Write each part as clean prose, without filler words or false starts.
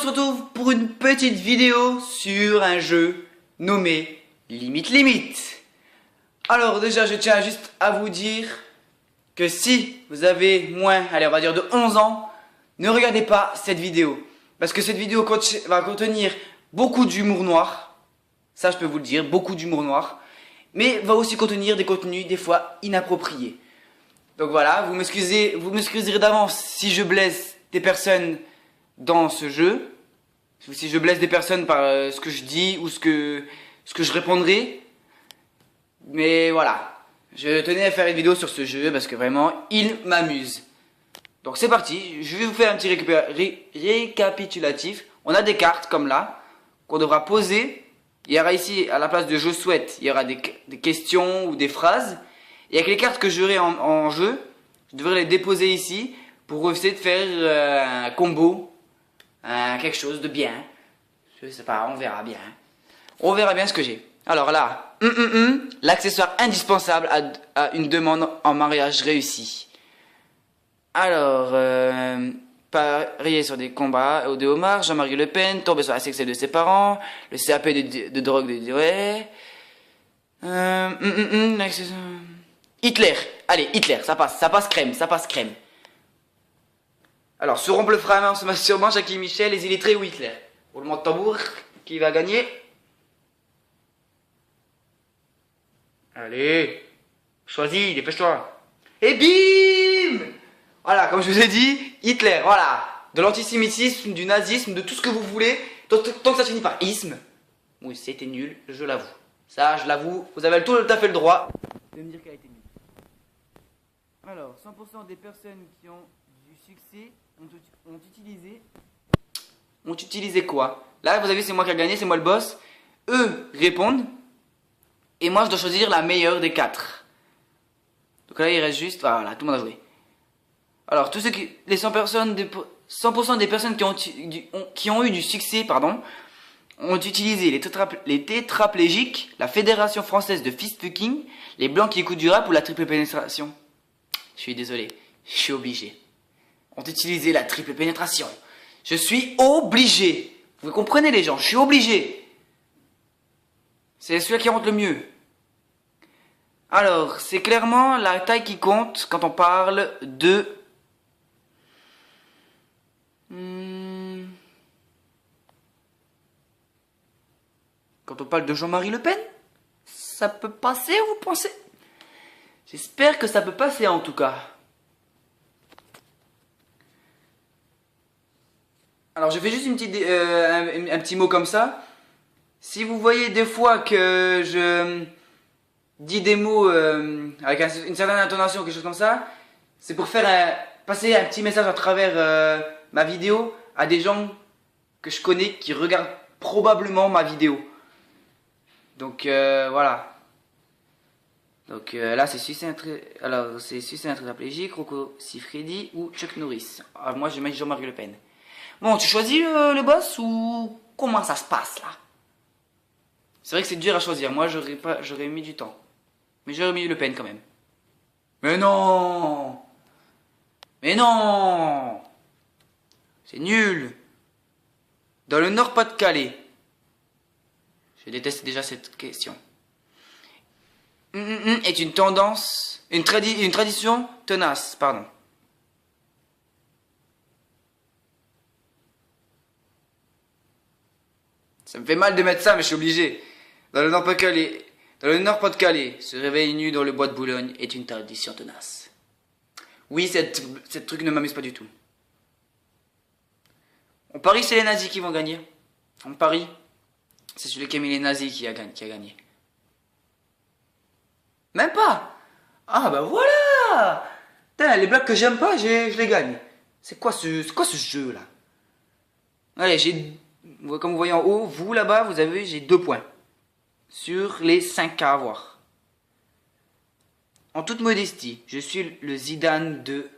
se retrouve pour une petite vidéo sur un jeu nommé Limite Limite. Alors déjà, je tiens juste à vous dire que si vous avez moins, allez, on va dire de 11 ans, ne regardez pas cette vidéo. Parce que cette vidéo va contenir beaucoup d'humour noir. Ça, je peux vous le dire, beaucoup d'humour noir. Mais va aussi contenir des contenus, des fois, inappropriés. Donc voilà, vous m'excuserez d'avance si je blesse des personnes dans ce jeu. Si je blesse des personnes par ce que je dis ou ce que je répondrai. Mais voilà, je tenais à faire une vidéo sur ce jeu parce que vraiment, il m'amuse. Donc c'est parti, je vais vous faire un petit récapitulatif. On a des cartes comme là, qu'on devra poser. Il y aura ici, à la place de je souhaite, il y aura des questions ou des phrases. Et avec les cartes que j'aurai en jeu, je devrais les déposer ici pour essayer de faire un combo, quelque chose de bien. Je sais pas, on verra bien. On verra bien ce que j'ai. Alors là, l'accessoire indispensable à une demande en mariage réussie. Alors, parier sur des combats de Omar, Jean-Marie Le Pen, tomber sur la sexuelle de ses parents, le CAP de drogue de ouais. Hitler, allez, Hitler, ça passe crème, ça passe crème. Alors, sur le frein, on se met sûrement Jackie Michel, les illettrés ou Hitler. Roulement de tambour, qui va gagner? Allez, choisis, dépêche-toi. Et bim! Voilà, comme je vous ai dit, Hitler, voilà. De l'antisémitisme, du nazisme, de tout ce que vous voulez, tant que ça finit par isme. Oui, c'était nul, je l'avoue. Ça, je l'avoue, vous avez tout à fait le droit de me dire qu'elle a été nulle. Alors, 100% des personnes qui ont du succès ont utilisé quoi? Là, vous avez vu, c'est moi qui ai gagné, c'est moi le boss. Eux répondent. Et moi, je dois choisir la meilleure des 4. Donc là, il reste juste... Voilà, tout le monde a joué. Alors, les 100% des personnes qui ont eu du succès, pardon, ont utilisé les tétraplégiques, la Fédération Française de Fistfucking, les Blancs qui écoutent du rap ou la triple pénétration. Je suis désolé, je suis obligé. Ont utilisé la triple pénétration. Je suis obligé. Vous comprenez les gens, je suis obligé. C'est celui qui rentre le mieux. Alors, c'est clairement la taille qui compte quand on parle de... Quand on parle de Jean-Marie Le Pen, ça peut passer, vous pensez? J'espère que ça peut passer en tout cas. Alors, je fais juste un petit mot comme ça. Si vous voyez des fois que je dis des mots avec une certaine intonation ou quelque chose comme ça, c'est pour passer un petit message à travers ma vidéo à des gens que je connais qui regardent probablement ma vidéo. Donc voilà. Donc là c'est suicide intraplégique, Rocco Siffredi ou Chuck Norris. Alors, moi je mets Jean-Marie Le Pen. Bon, tu choisis le boss ou comment ça se passe là? C'est vrai que c'est dur à choisir. Moi j'aurais mis du temps. Mais j'aurais mis Le Pen quand même. Mais non! Mais non! C'est nul! Dans le Nord-Pas-de-Calais. Je déteste déjà cette question. Est une tendance, une tradition tenace, pardon. Ça me fait mal de mettre ça, mais je suis obligé. Dans le Nord-Pas-de-Calais, se réveiller nu dans le bois de Boulogne est une tradition tenace. Oui, cette truc ne m'amuse pas du tout. On parie c'est les nazis qui vont gagner. On parie. C'est celui qui a mis les nazis qui a gagné. Même pas. Ah bah voilà. Putain, les blagues que j'aime pas, je les gagne. C'est quoi ce jeu là? Allez, comme vous voyez en haut, vous là-bas, vous avez, j'ai 2 points. Sur les 5 à avoir. En toute modestie, je suis le Zidane de...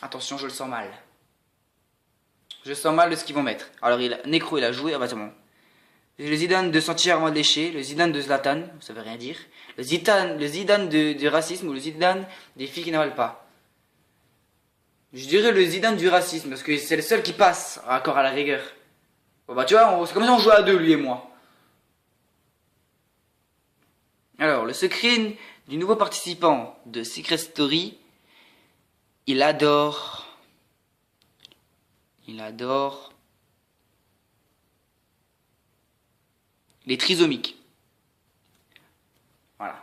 Attention, je le sens mal. Je sens mal de ce qu'ils vont mettre. Alors, Necro, il a joué, ah bah c'est bon. Le Zidane de Santiago léché, le Zidane de Zlatan, ça veut rien dire. Le Zidane du racisme ou le Zidane des filles qui n'avalent pas. Je dirais le Zidane du racisme, parce que c'est le seul qui passe, encore à la rigueur. Bon bah tu vois, c'est comme si on jouait à deux, lui et moi. Alors, le secret du nouveau participant de Secret Story, il adore les trisomiques. Voilà.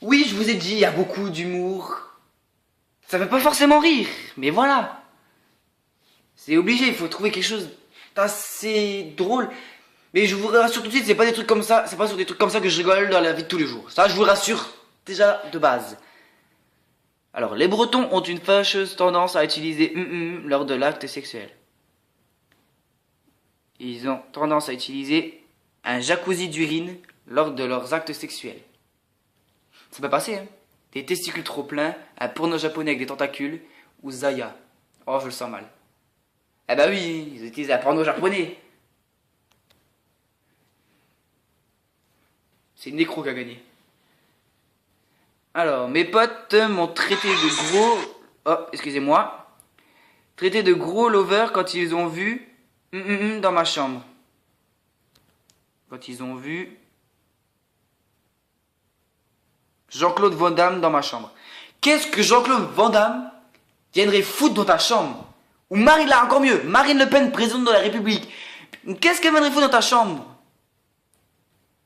Oui, je vous ai dit, il y a beaucoup d'humour. Ça fait pas forcément rire, mais voilà. C'est obligé, il faut trouver quelque chose d'assez drôle. Mais je vous rassure tout de suite, c'est pas des trucs comme ça, c'est pas sur des trucs comme ça que je rigole dans la vie de tous les jours. Ça, je vous rassure déjà de base. Alors, les Bretons ont une fâcheuse tendance à utiliser lors de l'acte sexuel. Ils ont tendance à utiliser un jacuzzi d'urine lors de leurs actes sexuels. Ça peut passer, hein. Des testicules trop pleins, un porno japonais avec des tentacules, ou Zaya. Oh, je le sens mal. Eh bah oui, ils utilisent un porno japonais. C'est Necro qui a gagné. Alors, mes potes m'ont traité de gros... Oh, excusez-moi. Traité de gros lover quand ils ont vu... dans ma chambre. Quand ils ont vu... Jean-Claude Van Damme dans ma chambre. Qu'est-ce que Jean-Claude Van Damme viendrait foutre dans ta chambre? Ou Marine, là, encore mieux, Marine Le Pen, présidente de la République. Qu'est-ce qu'elle viendrait foutre dans ta chambre?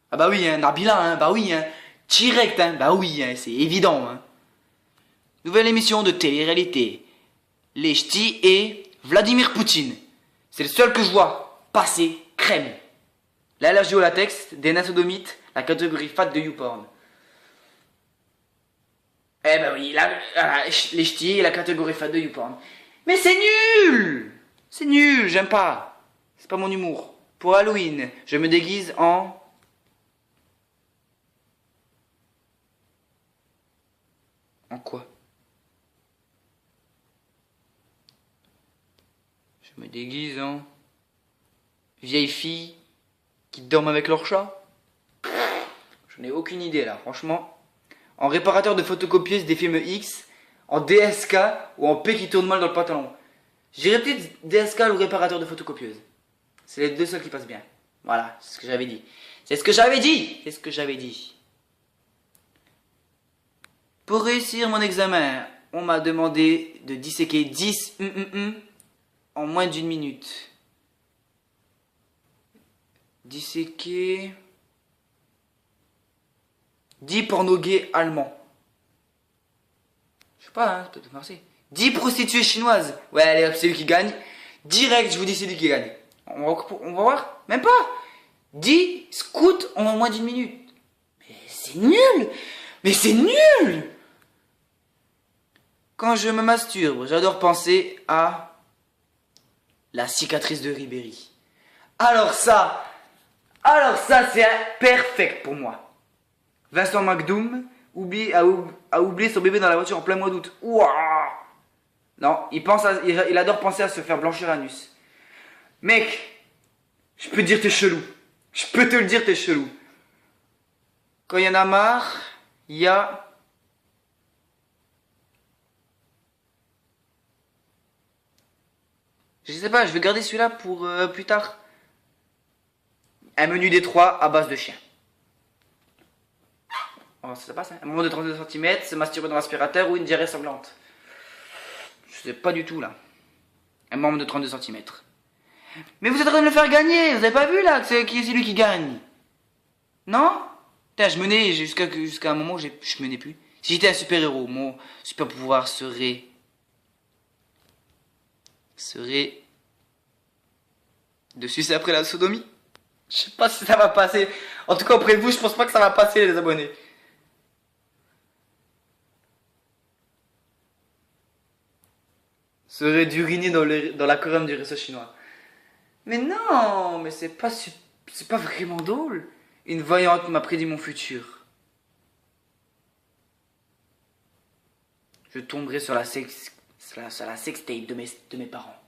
Ah bah oui, hein, Nabila, hein, bah oui, hein. Direct, hein, bah oui, hein, c'est évident, hein. Nouvelle émission de télé-réalité. Les ch'tis et Vladimir Poutine. C'est le seul que je vois passer crème. L'allergie au latex, des nasodomites, la catégorie fat de YouPorn. Eh ben oui, les ch'tis et la catégorie fat de YouPorn. Mais c'est nul! C'est nul, j'aime pas. C'est pas mon humour. Pour Halloween, je me déguise en... En quoi? Je me déguise en... Vieille fille qui dorment avec leur chat? Je n'ai aucune idée là, franchement. En réparateur de photocopieuse des films X, en DSK ou en P qui tourne mal dans le pantalon. J'irais peut-être DSK ou réparateur de photocopieuse. C'est les deux seuls qui passent bien. Voilà, c'est ce que j'avais dit. C'est ce que j'avais dit! C'est ce que j'avais dit. Pour réussir mon examen, on m'a demandé de disséquer 10 en moins d'une minute. Disséquer 10 porno gays allemands. Je sais pas, hein, peut-être merci. 10 prostituées chinoises. Ouais, allez hop, c'est lui qui gagne. Direct, je vous dis c'est lui qui gagne. On va voir. Même pas. 10 scouts en moins d'une minute. Mais c'est nul. Mais c'est nul. Quand je me masturbe, j'adore penser à la cicatrice de Ribéry. Alors ça, c'est perfect pour moi. Vincent McDoom a oublié son bébé dans la voiture en plein mois d'août. Ouah. Non, il adore penser à se faire blanchir l'anus. Mec, je peux te dire t'es chelou. Je peux te le dire, t'es chelou. Quand il y en a marre, il y a... Je sais pas, je vais garder celui-là pour plus tard. Un menu d'étroit à base de chien. Oh, ça passe, hein. Un moment de 32 cm, se masturber dans l'aspirateur ou une diarrhée sanglante. Je sais pas du tout là. Un membre de 32 cm. Mais vous êtes en train de le faire gagner, vous avez pas vu là que c'est lui qui gagne? Non? Putain, je menais jusqu'à un moment où je menais plus. Si j'étais un super-héros, mon super pouvoir serait de sucer après la sodomie. Je sais pas si ça va passer. En tout cas, auprès de vous, je pense pas que ça va passer, les abonnés. Serait d'uriner dans la couronne du resto chinois. Mais non, mais c'est pas vraiment drôle. Une voyante m'a prédit mon futur. Je tomberai sur la sextape de mes parents.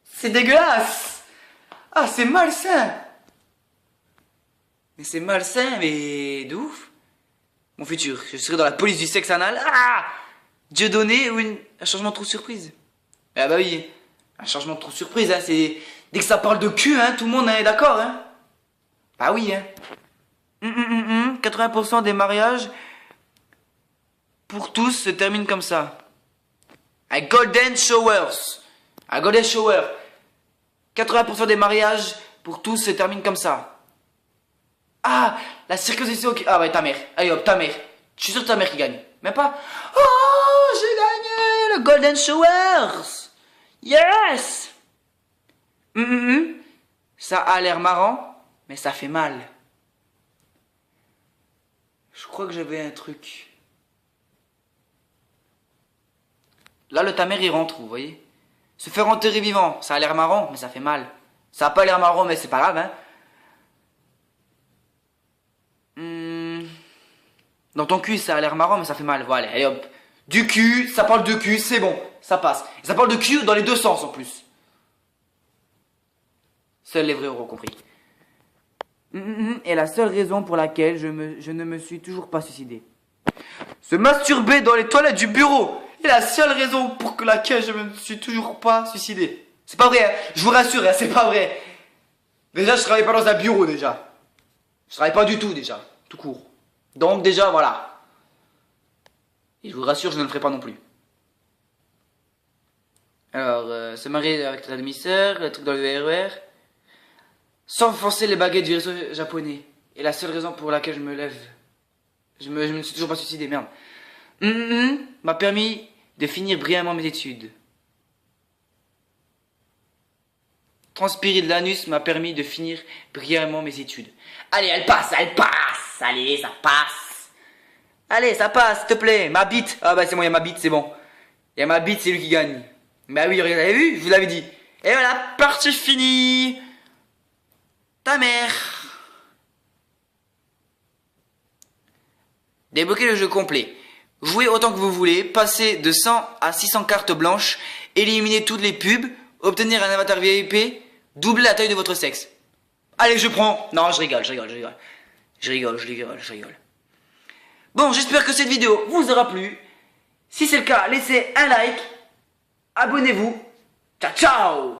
C'est dégueulasse. Ah, c'est malsain. Mais c'est malsain, mais de ouf. Mon futur, je serai dans la police du sexe anal. Ah! Dieudonné ou un changement trop surprise? Ah bah oui, un changement trop surprise, hein, c'est... Dès que ça parle de cul, hein, tout le monde est d'accord, hein. Bah oui, hein. 80% des mariages pour tous se terminent comme ça. Un golden showers. Un golden shower. 80% des mariages pour tous se terminent comme ça. Ah, la circoncision. Ah ouais, ta mère. Allez hop, ta mère. Je suis sûr que ta mère qui gagne. Même pas. Oh, j'ai gagné le golden showers. Yes. Ça a l'air marrant, mais ça fait mal. Je crois que j'avais un truc. Là, le tamer, il rentre, vous voyez. Se faire enterrer vivant, ça a l'air marrant, mais ça fait mal. Ça a pas l'air marrant, mais c'est pas grave, hein. Dans ton cul, ça a l'air marrant, mais ça fait mal. Voilà, allez hop. Du cul, ça parle de cul, c'est bon, ça passe. Et ça parle de cul dans les deux sens, en plus. Seuls les vrais auront compris. Et la seule raison pour laquelle je ne me suis toujours pas suicidé. Se masturber dans les toilettes du bureau. Et la seule raison pour laquelle je me suis toujours pas suicidé. C'est pas vrai, hein. Je vous rassure, hein, c'est pas vrai. Déjà, je travaille pas dans un bureau, déjà. Je travaille pas du tout, déjà. Tout court. Donc, déjà, voilà. Et je vous rassure, je ne le ferai pas non plus. Alors, se marier avec ta demi-sœur, le truc dans le RER. S'enfoncer les baguettes du réseau japonais. Et la seule raison pour laquelle je me lève. Je me suis toujours pas suicidé, merde. M'a permis de finir brillamment mes études. Transpirer de l'anus m'a permis de finir brillamment mes études. Allez, elle passe. Allez, ça passe. Allez, ça passe, s'il te plaît. Ma bite. Ah bah c'est bon, il y a ma bite, c'est bon. Il y a ma bite, c'est lui qui gagne. Bah oui, vous avez vu, je vous l'avais dit. Et voilà, partie finie. Ta mère. Débloquez le jeu complet. Jouez autant que vous voulez, passez de 100 à 600 cartes blanches, éliminez toutes les pubs, obtenir un avatar VIP, doubler la taille de votre sexe. Allez, je prends. Non, je rigole. Bon, j'espère que cette vidéo vous aura plu. Si c'est le cas, laissez un like, abonnez-vous. Ciao, ciao!